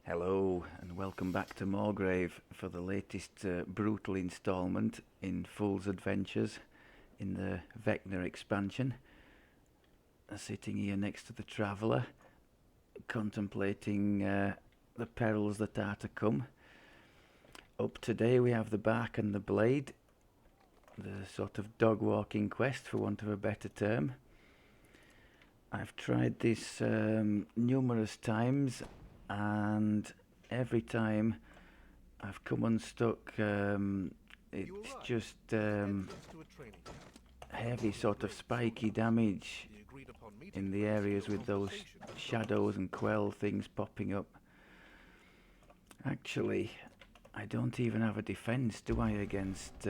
Hello and welcome back to Moorgrave for the latest brutal instalment in Fool's Adventures in the Vecna expansion. Sitting here next to the Traveller, contemplating the perils that are to come. Up today we have the Bark and the Blade, the sort of dog-walking quest for want of a better term. I've tried this numerous times, and every time I've come unstuck. It's just heavy sort of spiky damage in the areas with those shadows and quell things popping up. Actually, I don't even have a defense, do I, against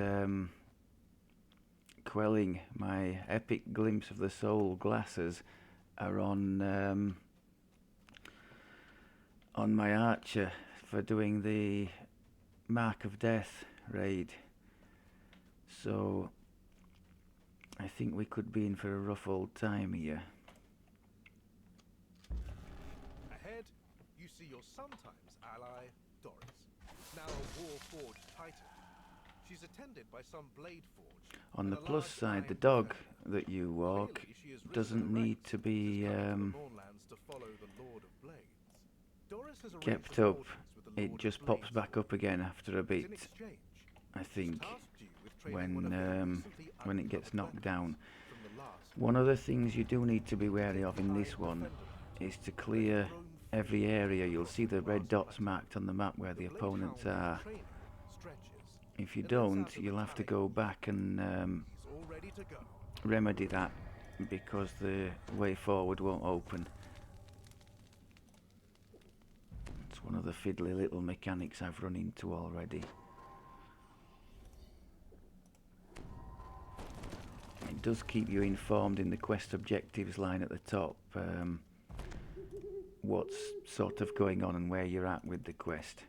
quelling. My epic glimpse of the soul glasses are on my archer for doing the Mark of Death raid. So I think we could be in for a rough old time here. Ahead, you see your sometimes ally, Doris, now a war-forged titan. She's attended by some blade forge. On the plus side, the dog that you walk doesn't need to be kept up. It just pops back up again after a bit, I think, when it gets knocked down. One of the things you do need to be wary of in this one is to clear every area. You'll see the red dots marked on the map where the opponents are. If you don't, you'll have to go back and remedy that, because the way forward won't open. It's one of the fiddly little mechanics I've run into already. It does keep you informed in the quest objectives line at the top, what's sort of going on and where you're at with the quest.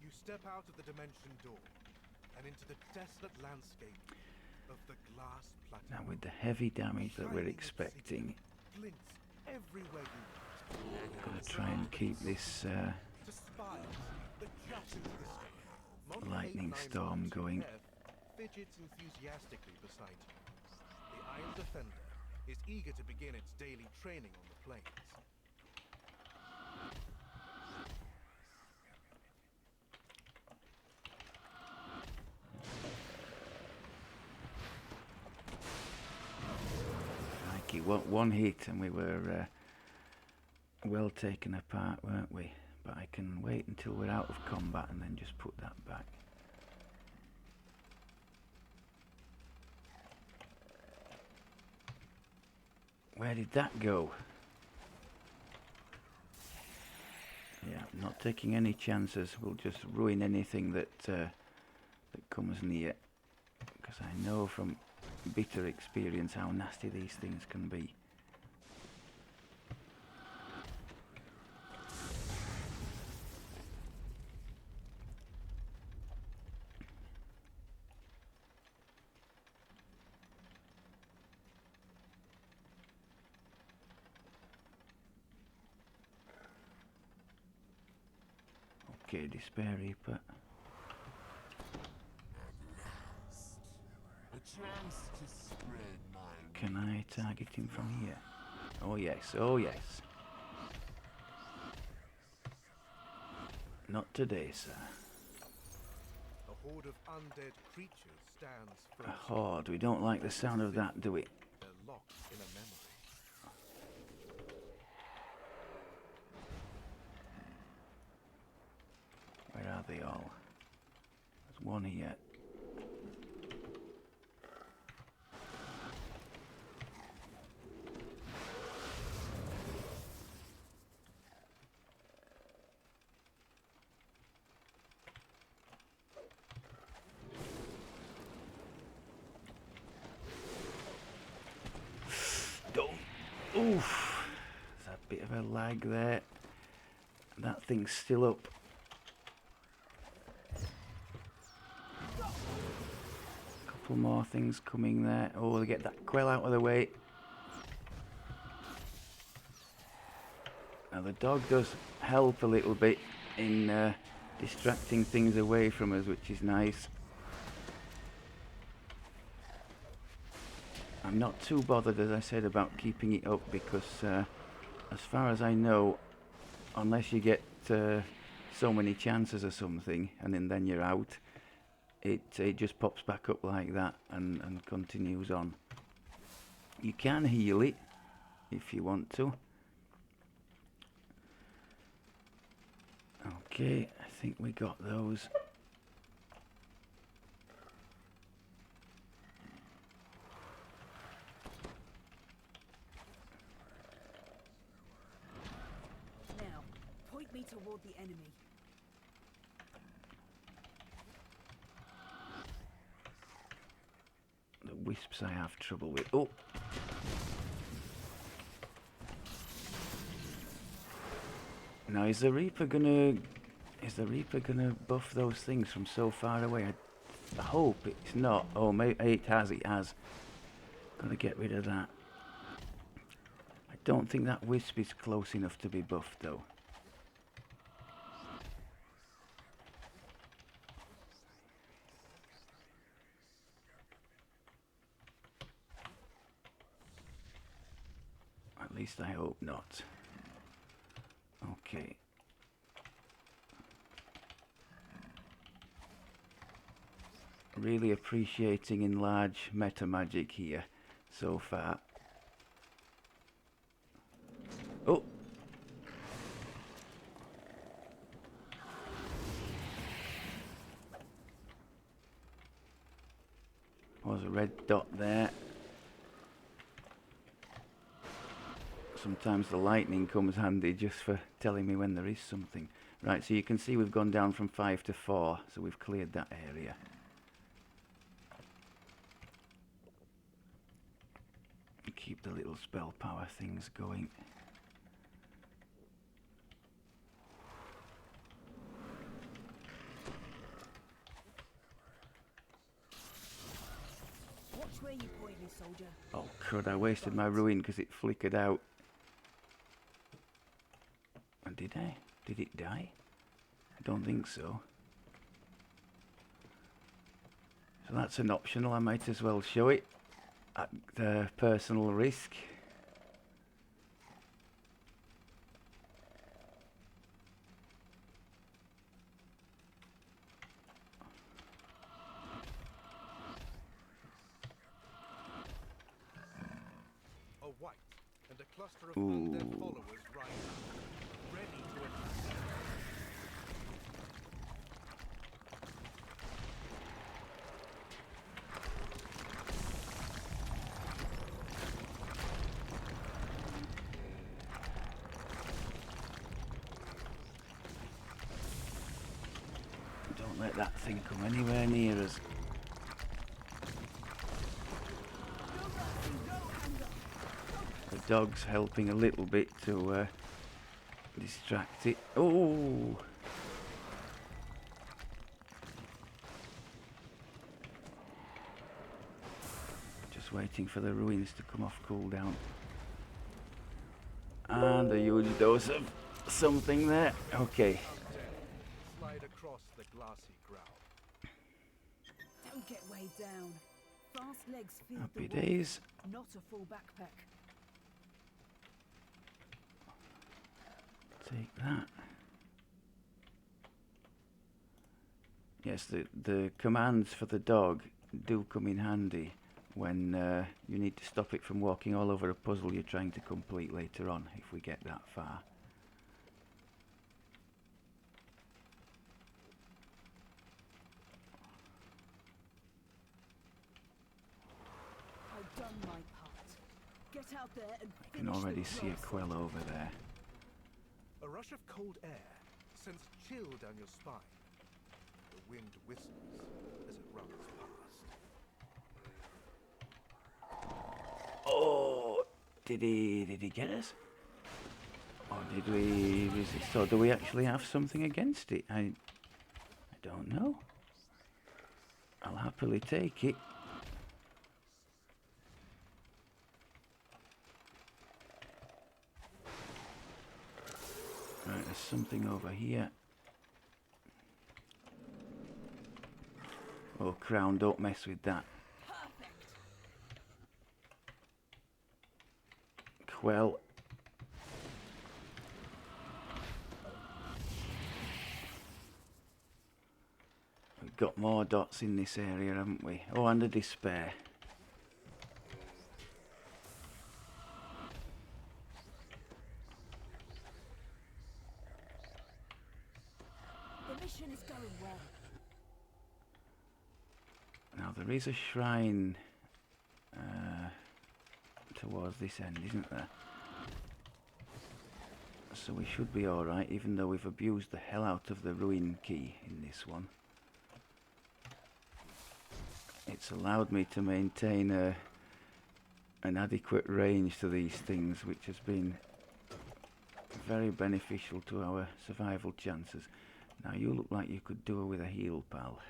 You step out of the dimension door and into the desolate landscape of the glass plateau. Now, with the heavy damage that we're expecting, Everywhere you I'm going to try and keep this lightning storm going. Fidgets enthusiastically beside you. The Iron Defender is eager to begin its daily training on the plains. One hit and we were well taken apart, weren't we? But I can wait until we're out of combat and then just put that back. Where did that go? Yeah, not taking any chances. We'll just ruin anything that comes near, because I know from bitter experience how nasty these things can be. Okay, Despair Reaper. Can I target him from here? Oh yes, oh yes. Not today, sir. A horde of undead creatures stands A frozen. horde. We don't like the sound of that, do we? They're locked in a memory. Where are they all? There's one here. Oof, there's a bit of a lag there. That thing's still up. couple more things coming there. Oh, they get that quell out of the way. Now the dog does help a little bit in distracting things away from us, which is nice. I'm not too bothered, as I said, about keeping it up because as far as I know, unless you get so many chances or something and then you're out, it just pops back up like that and continues on. You can heal it if you want to. Okay, I think we got those. Now, point me toward the enemy. The wisps I have trouble with. Oh! Now is the Reaper gonna buff those things from so far away? I hope it's not. Oh, maybe it has. Gotta get rid of that. I don't think that wisp is close enough to be buffed though. At least I hope not. Okay. Really appreciating enlarged meta magic here so far. Oh! Was a red dot there. Sometimes the lightning comes handy just for telling me when there is something. Right, so you can see we've gone down from 5 to 4, so we've cleared that area. Keep the little spell power things going. Watch where you point me, soldier. Oh crud, I wasted my ruin because it flickered out. And did I? Did it die? I don't think so. So that's an optional, I might as well show it at the personal risk. A white and a cluster of undead followers rise up, ready to attack. Don't let that thing come anywhere near us. The dog's helping a little bit to distract it. Oh! Just waiting for the ruins to come off cooldown. And a huge dose of something there. Okay. Slide across the glassy ground. Don't get weighed down. Fast legs feed Happy the wolf, days. not a full backpack. Take that. Yes, the commands for the dog do come in handy when you need to stop it from walking all over a puzzle you're trying to complete later on, if we get that far. I've done my part. Get out there and I can already see a quell over there. A rush of cold air sends chill down your spine. The wind whistles as it runs past. Oh, did he get us? Or did we resist? So do we actually have something against it? I don't know. I'll happily take it. Right, there's something over here. Oh, Crown, don't mess with that. Quell. We've got more dots in this area, haven't we? Oh, and a despair. The mission is going well. Now, there is a shrine towards this end, isn't there? So we should be alright, even though we've abused the hell out of the ruin key in this one. It's allowed me to maintain an adequate range to these things, which has been very beneficial to our survival chances. Now, you look like you could do with a heal, pal.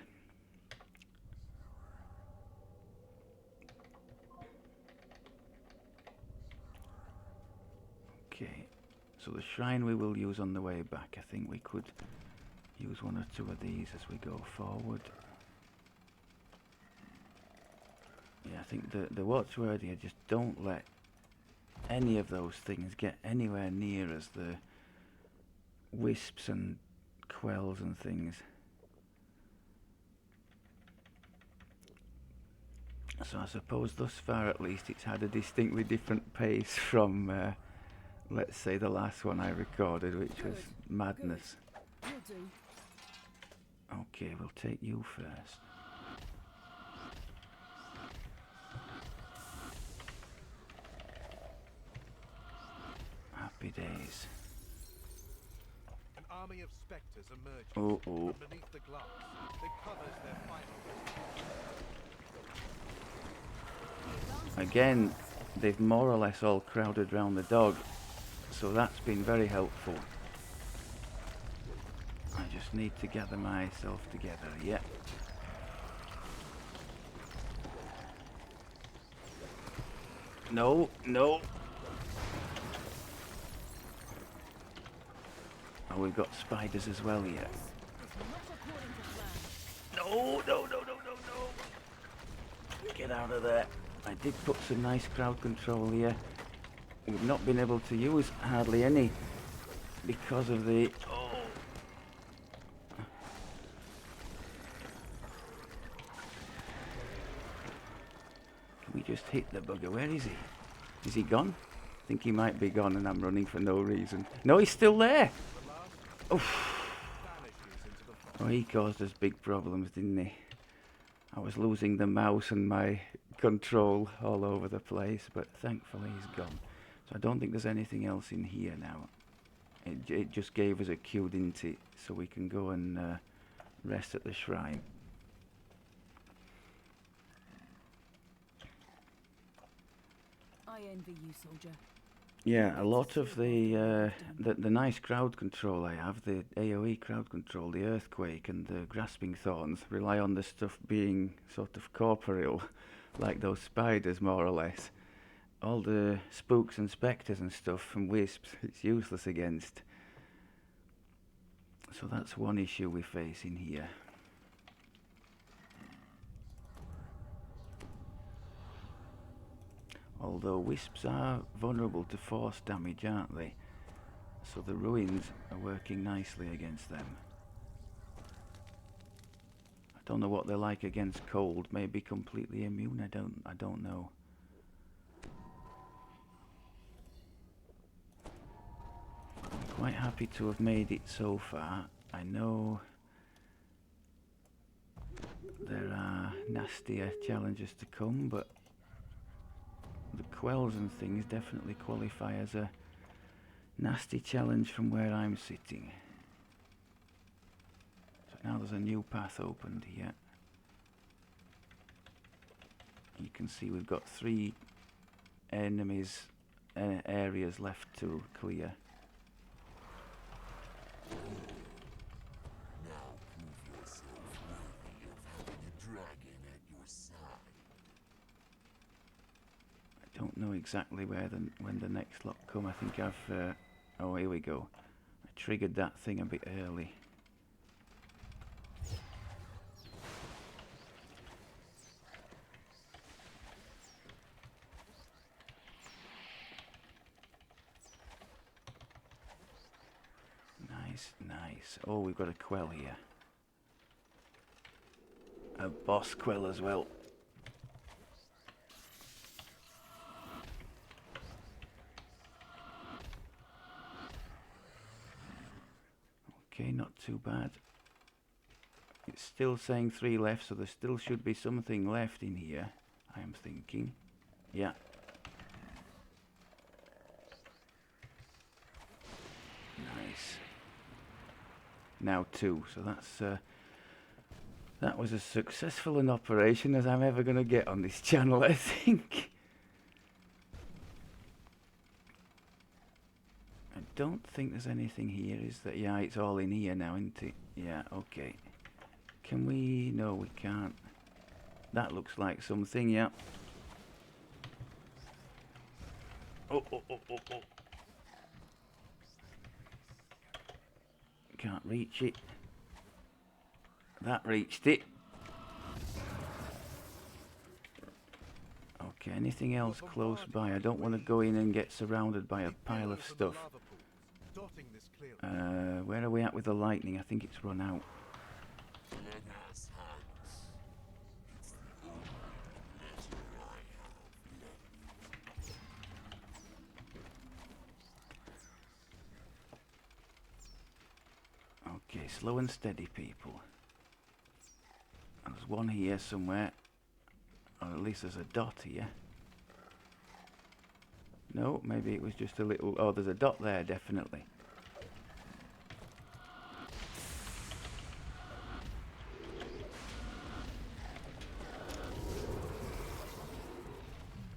Okay, so the shrine we will use on the way back. I think we could use one or two of these as we go forward. Yeah, I think the watchword here, just don't let any of those things get anywhere near us. The wisps and quells and things. So I suppose thus far at least it's had a distinctly different pace from let's say the last one I recorded, which was madness. Will do. Okay, we'll take you first. Happy days. An army of spectres emerges Oh. from beneath the glass that covers their final destination. Again, they've more or less all crowded round the dog, so that's been very helpful. I just need to gather myself together, yeah. No, no. Oh, we've got spiders as well here. It's not according to plan. No, no, no, no, no, no. Get out of there. I did put some nice crowd control here. We've not been able to use hardly any because of the... Oh. Can we just hit the bugger? Where is he? Is he gone? I think he might be gone and I'm running for no reason. No, he's still there! Oof. Oh, he caused us big problems, didn't he? I was losing the mouse and my control all over the place, but thankfully he's gone. So I don't think there's anything else in here now. It just gave us a cue, didn't it? So we can go and rest at the shrine. I envy you, soldier. Yeah, a lot of the nice crowd control I have, the AoE crowd control, the earthquake and the grasping thorns, rely on the stuff being sort of corporeal, like those spiders more or less. All the spooks and spectres and stuff and wisps, it's useless against. So that's one issue we face in here. Although wisps are vulnerable to force damage, aren't they? So the ruins are working nicely against them. I don't know what they're like against cold. Maybe completely immune. I don't know. I'm quite happy to have made it so far. I know there are nastier challenges to come, but the quells and things definitely qualify as a nasty challenge from where I'm sitting. So now there's a new path opened here. You can see we've got 3 enemies areas left to clear. Now prove yourself worthy of having a dragon at your side. I don't know exactly when the next lot come. I think I've... oh, here we go. I triggered that thing a bit early. Nice, nice. Oh, we've got a quell here. A boss quell as well. Okay, not too bad. It's still saying 3 left, so there still should be something left in here, I am thinking. Yeah. Nice. Now 2, so that's that was as successful an operation as I'm ever going to get on this channel, I think. I don't think there's anything here, is there? Yeah, it's all in here now, isn't it? Yeah, okay. Can we? No, we can't. That looks like something, yeah. Oh, oh, oh, oh, oh. Can't reach it. That reached it. Okay, anything else close by? I don't want to go in and get surrounded by a pile of stuff. Where are we at with the lightning? I think it's run out. Okay, slow and steady, people. There's one here somewhere. Or at least there's a dot here. No, maybe it was just a little... Oh, there's a dot there, definitely.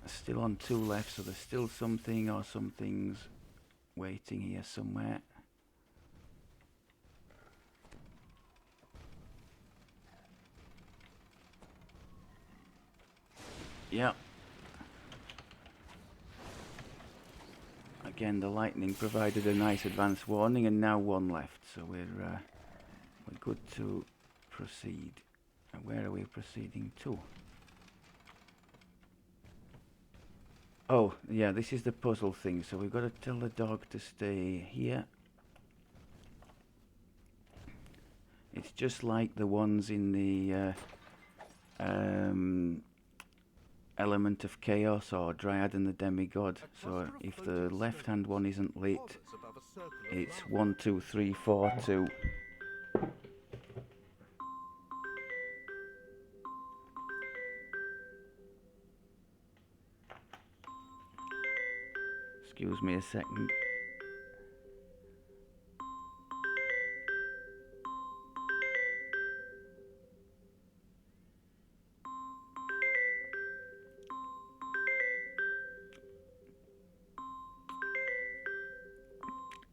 Still on 2 left, so there's still something or something's waiting here somewhere. Yeah. Again, the lightning provided a nice advance warning, and now 1 left, so we're good to proceed. And where are we proceeding to? Oh, yeah, this is the puzzle thing, so we've got to tell the dog to stay here. It's just like the ones in the Element of Chaos or Dryad and the Demigod. So if the left hand one isn't lit, it's 1, 2, 3, 4, 2. Excuse me a second.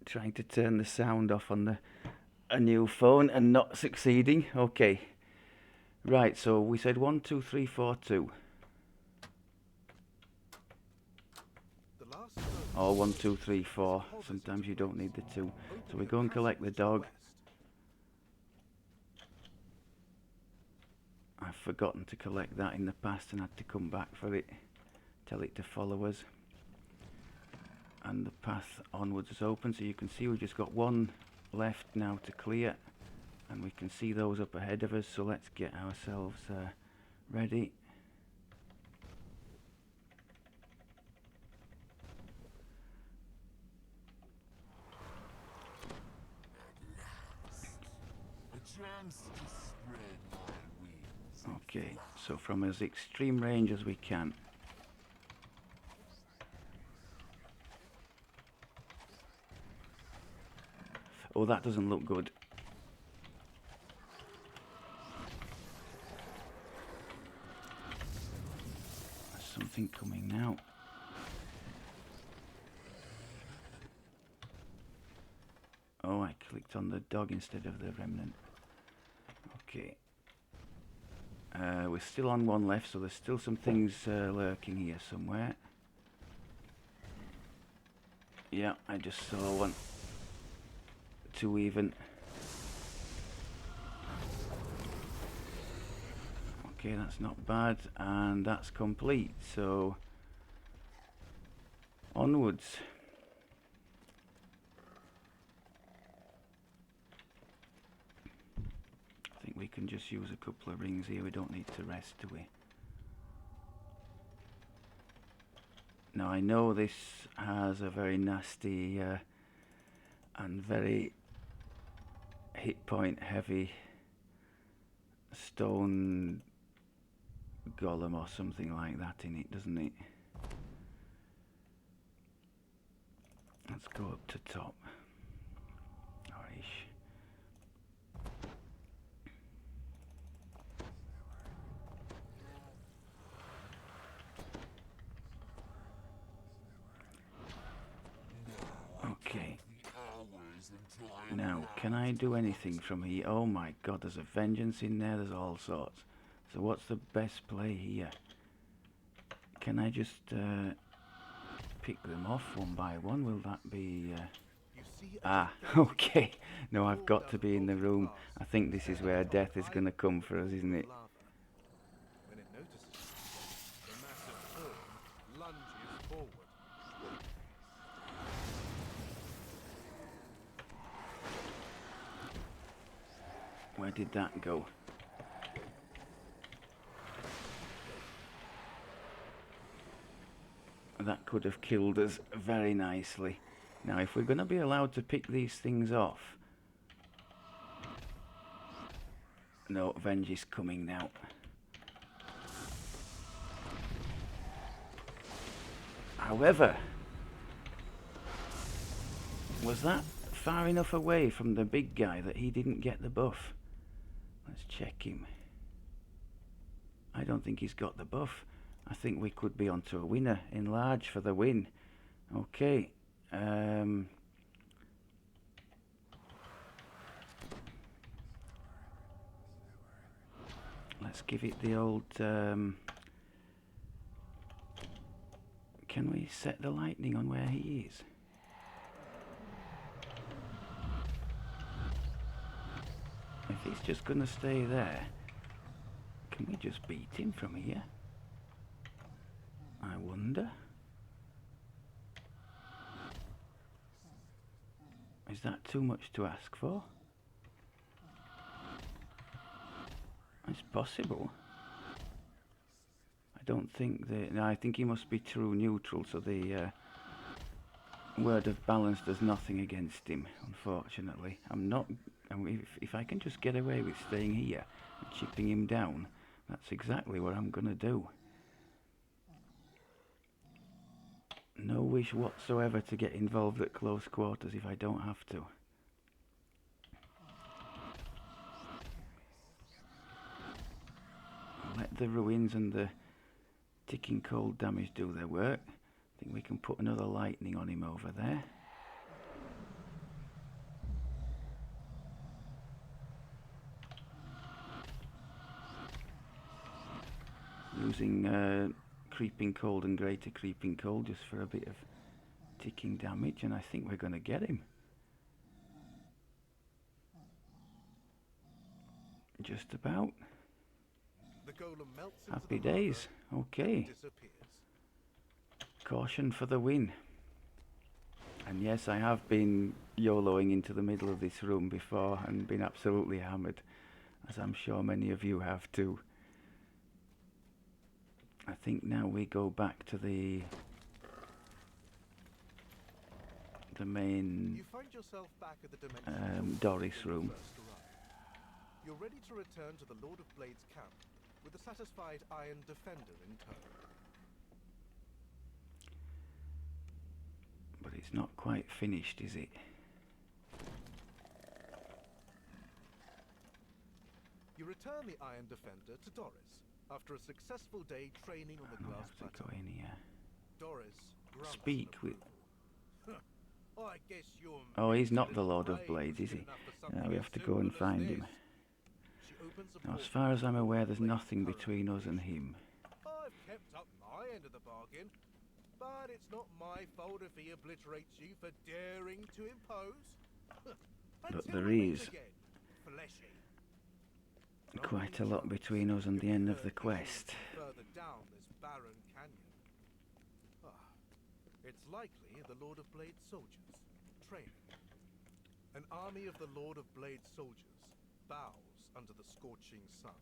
Trying to turn the sound off on a new phone and not succeeding. Okay. Right, so we said 1, 2, 3, 4, 2. Or 1, 2, 3, 4. Sometimes you don't need the 2. So we go and collect the dog. I've forgotten to collect that in the past and had to come back for it. Tell it to follow us. And the path onwards is open, so you can see we've just got 1 left now to clear, and we can see those up ahead of us, so let's get ourselves ready. Okay, so from as extreme range as we can. Oh, that doesn't look good. There's something coming now. Oh, I clicked on the dog instead of the remnant. Okay. We're still on 1 left, so there's still some things lurking here somewhere. Yeah, I just saw one. 2 even. Okay, that's not bad, and that's complete, so onwards. I think we can just use a couple of rings here, we don't need to rest, do we? Now I know this has a very nasty and very hit point heavy stone golem or something like that in it, doesn't it? Let's go up to top. Orish. Okay. Now, can I do anything from here? Oh my god, there's a vengeance in there, there's all sorts. So what's the best play here? Can I just pick them off one by one? Will that be... okay. No, I've got to be in the room. I think this is where death is going to come for us, isn't it? When it notices you, the massive form lunges forward. Where did that go? That could have killed us very nicely. Now, if we're going to be allowed to pick these things off... No, Venge is coming now. However, was that far enough away from the big guy that he didn't get the buff? Let's check him. I don't think he's got the buff. I think we could be onto a winner. Enlarge for the win. Okay. Let's give it the old... can we set the lightning on where he is? If he's just going to stay there, can we just beat him from here? I wonder. Is that too much to ask for? It's possible. I don't think that... No, I think he must be true neutral, so the word of balance does nothing against him, unfortunately. If I can just get away with staying here and chipping him down, that's exactly what I'm going to do. No wish whatsoever to get involved at close quarters if I don't have to. Let the ruins and the ticking cold damage do their work. I think we can put another lightning on him over there. Using creeping cold and greater creeping cold just for a bit of ticking damage, and I think we're going to get him. Just about. The golem melts into Happy the lava days. Okay. and disappears. Caution for the win. And yes, I have been YOLOing into the middle of this room before and been absolutely hammered, as I'm sure many of you have too. I think now we go back to the main You find yourself back at the dimension Doris when you room. first arrive. You're ready to return to the Lord of Blades camp with a satisfied Iron Defender in tow. But it's not quite finished, is it? You return the Iron Defender to Doris after a successful day training on the I'll glass have to plateau. go in here. Doris grunts Speak in with... approval. I guess you're Oh, he's not mental the Lord of brain Blades, was is he? good enough for Now something we as have to go and simple as find him. this. She opens a Now, as portal far as I'm to aware, Lord there's Blades' nothing current between us and location. him. I've kept up my end of the bargain, but it's not my fault if he obliterates you for daring to impose. But Until there we meet is again, fleshy. quite a lot between us and the end of the quest. Further down this barren canyon. Ah, it's likely the Lord of Blade soldiers, training. An army of the Lord of Blade soldiers bows under the scorching sun.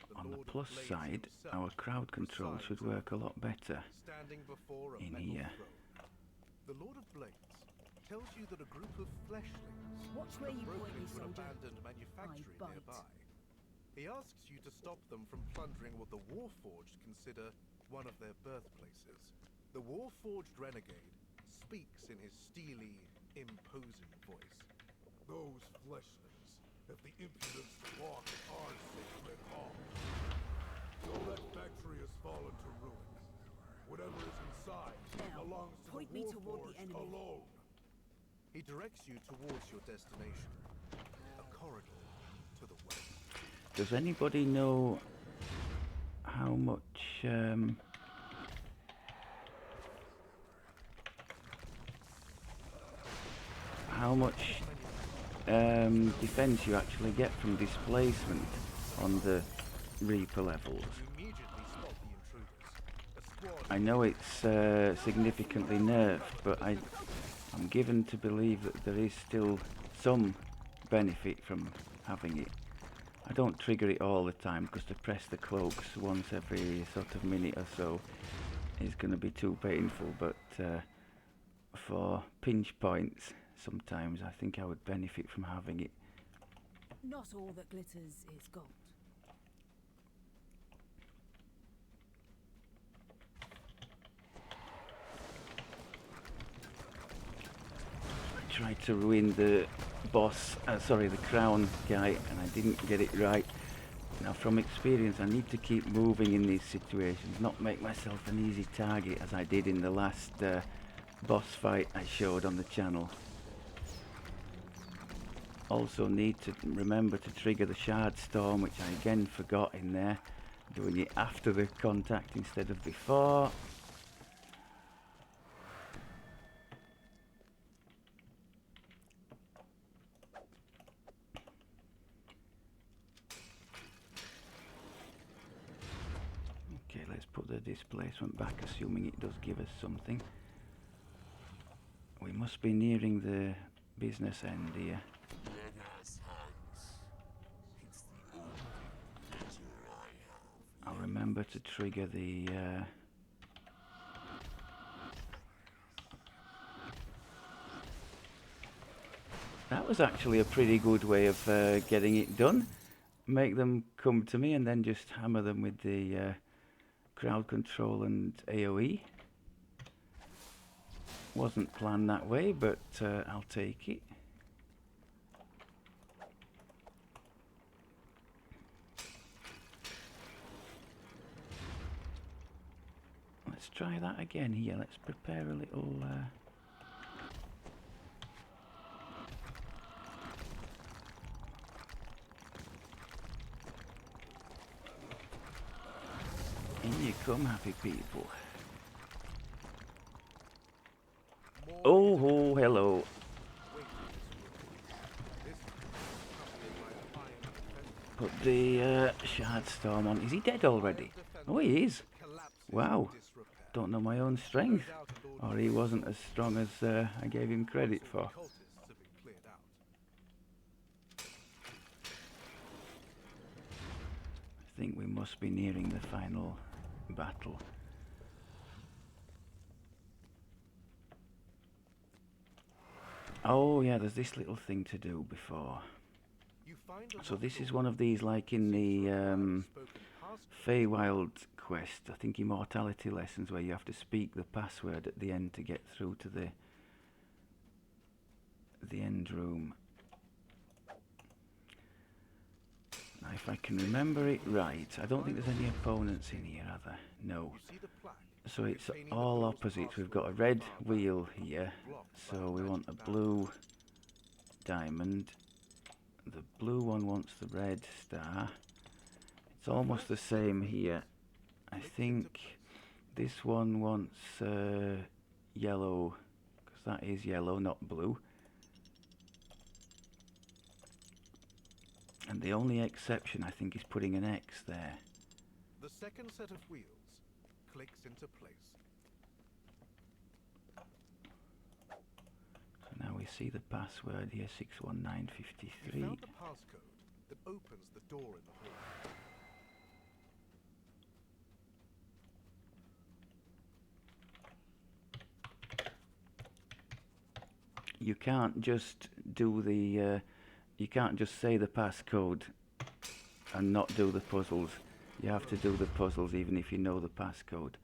The On the Lord of plus Blades side, himself our crowd control should presides work a lot better standing before a in metal here. throne. The Lord of Blades tells you that a group of fleshlings Watch where you broke point me, into an soldier. abandoned manufactory bite. nearby. He asks you to stop them from plundering what the Warforged consider one of their birthplaces. The Warforged renegade speaks in his steely, imposing voice. Those fleshlings have the impudence to walk our sacred hall. So that factory has fallen to ruin. Whatever is inside Now, belongs to point the me toward the Warforged enemy. alone. He directs you towards your destination. A corridor to the west. Does anybody know how much defense you actually get from displacement on the Reaper levels? You immediately spot the intruders. A squad I know it's significantly nerfed, but I'm given to believe that there is still some benefit from having it. I don't trigger it all the time because to press the cloaks once every sort of minute or so is going to be too painful, but for pinch points sometimes I think I would benefit from having it. Not all that glitters is gold. I tried to ruin the boss, sorry, the crown guy, and I didn't get it right. Now from experience I need to keep moving in these situations, not make myself an easy target as I did in the last boss fight I showed on the channel. Also need to remember to trigger the shard storm, which I again forgot in there, doing it after the contact instead of before. Okay, let's put the displacement back, assuming it does give us something. We must be nearing the business end here. Let us hunt. It's the only pleasure I have. I'll remember to trigger the that was actually a pretty good way of getting it done. Make them come to me and then just hammer them with the crowd control and AoE. Wasn't planned that way, but I'll take it. Let's try that again here. Let's prepare a little in you come, happy people. Oh, ho, hello. Put the shard storm on. Is he dead already? Oh, he is. Wow. Don't know my own strength. Or he wasn't as strong as I gave him credit for. I think we must be nearing the final battle. Oh yeah, there's this little thing to do before. So this is one of these, like in the Feywild quest, I think Immortality Lessons, where you have to speak the password at the end to get through to the end room. Now if I can remember it right, I don't think there's any opponents in here, are there? No. So it's all opposites. We've got a red wheel here, so we want a blue diamond. The blue one wants the red star. It's almost the same here. I think this one wants yellow, because that is yellow, not blue. And the only exception, I think, is putting an X there. The second set of wheels clicks into place. So now we see the password here, You 61953. found the passcode that opens the door in the hall. You can't just do the, you can't just say the passcode and not do the puzzles. You have to do the puzzles even if you know the passcode.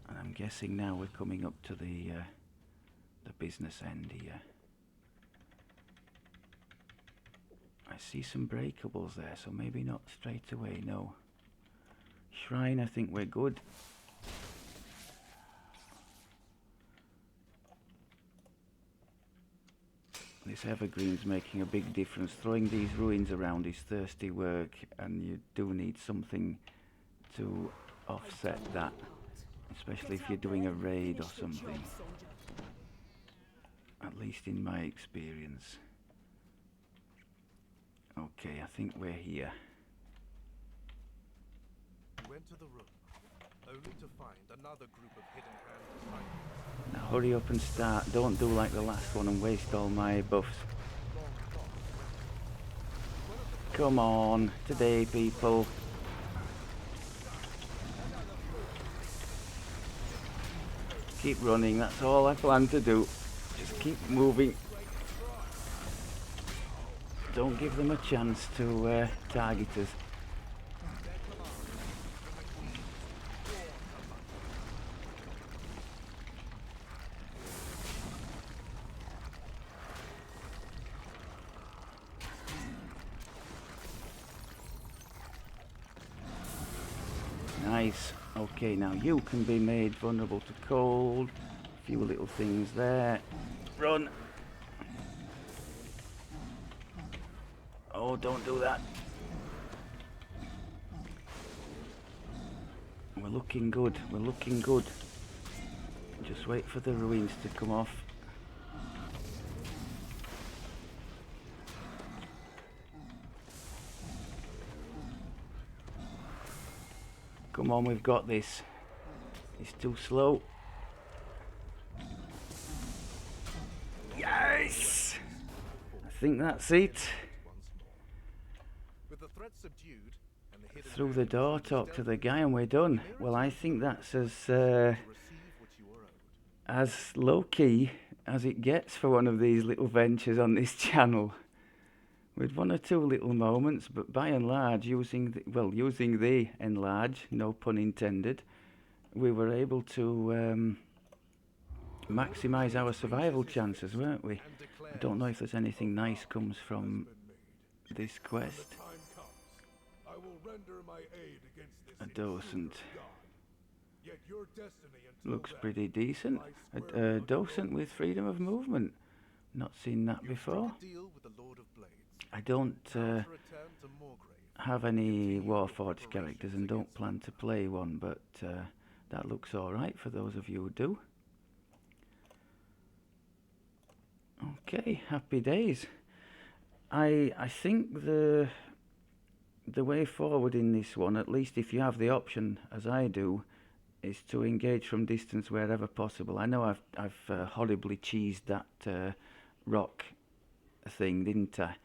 And I'm guessing now we're coming up to the business end here. I see some breakables there, so maybe not straight away, no. Shrine, I think we're good. This evergreen's making a big difference. Throwing these ruins around is thirsty work, and you do need something to offset that, especially if you're doing a raid or something, at least in my experience. Okay, I think we're here. You enter the room, only to find another group of hidden hand disciples. Now hurry up and start. Don't do like the last one and waste all my buffs. Come on, today people. Keep running, that's all I plan to do. Just keep moving. Don't give them a chance to target us. Nice. Okay, now you can be made vulnerable to cold. A few little things there. Run. Oh, don't do that. We're looking good. We're looking good. Just wait for the ruins to come off. Come on, we've got this. It's too slow. Yes! I think that's it. With the threat subdued and the hidden Through the hand door, is talk to the dealt guy and we're done. Well, I think that's as low-key as it gets for one of these little ventures on this channel. With one or two little moments, but by and large, using the enlarge, no pun intended, we were able to maximise our survival chances, weren't we? I don't know if there's anything nice comes from this quest. A docent. Looks pretty decent. A docent with freedom of movement. Not seen that before. I don't have any Warforged characters and don't plan to play one, but that looks alright for those of you who do. Okay, happy days. I think the way forward in this one, at least if you have the option, as I do, is to engage from distance wherever possible. I know I've horribly cheesed that rock thing, didn't I?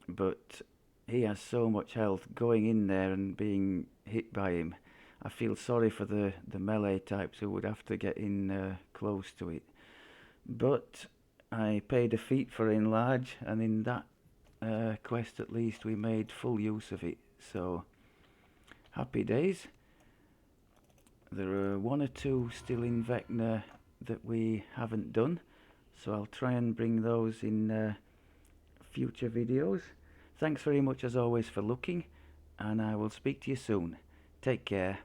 But he has so much health. Going in there and being hit by him, I feel sorry for the melee types who would have to get in close to it. But I paid a feat for enlarge, and in that quest at least we made full use of it. So happy days. There are one or two still in Vecna that we haven't done, so I'll try and bring those in future videos. Thanks very much as always for looking, and I will speak to you soon. Take care.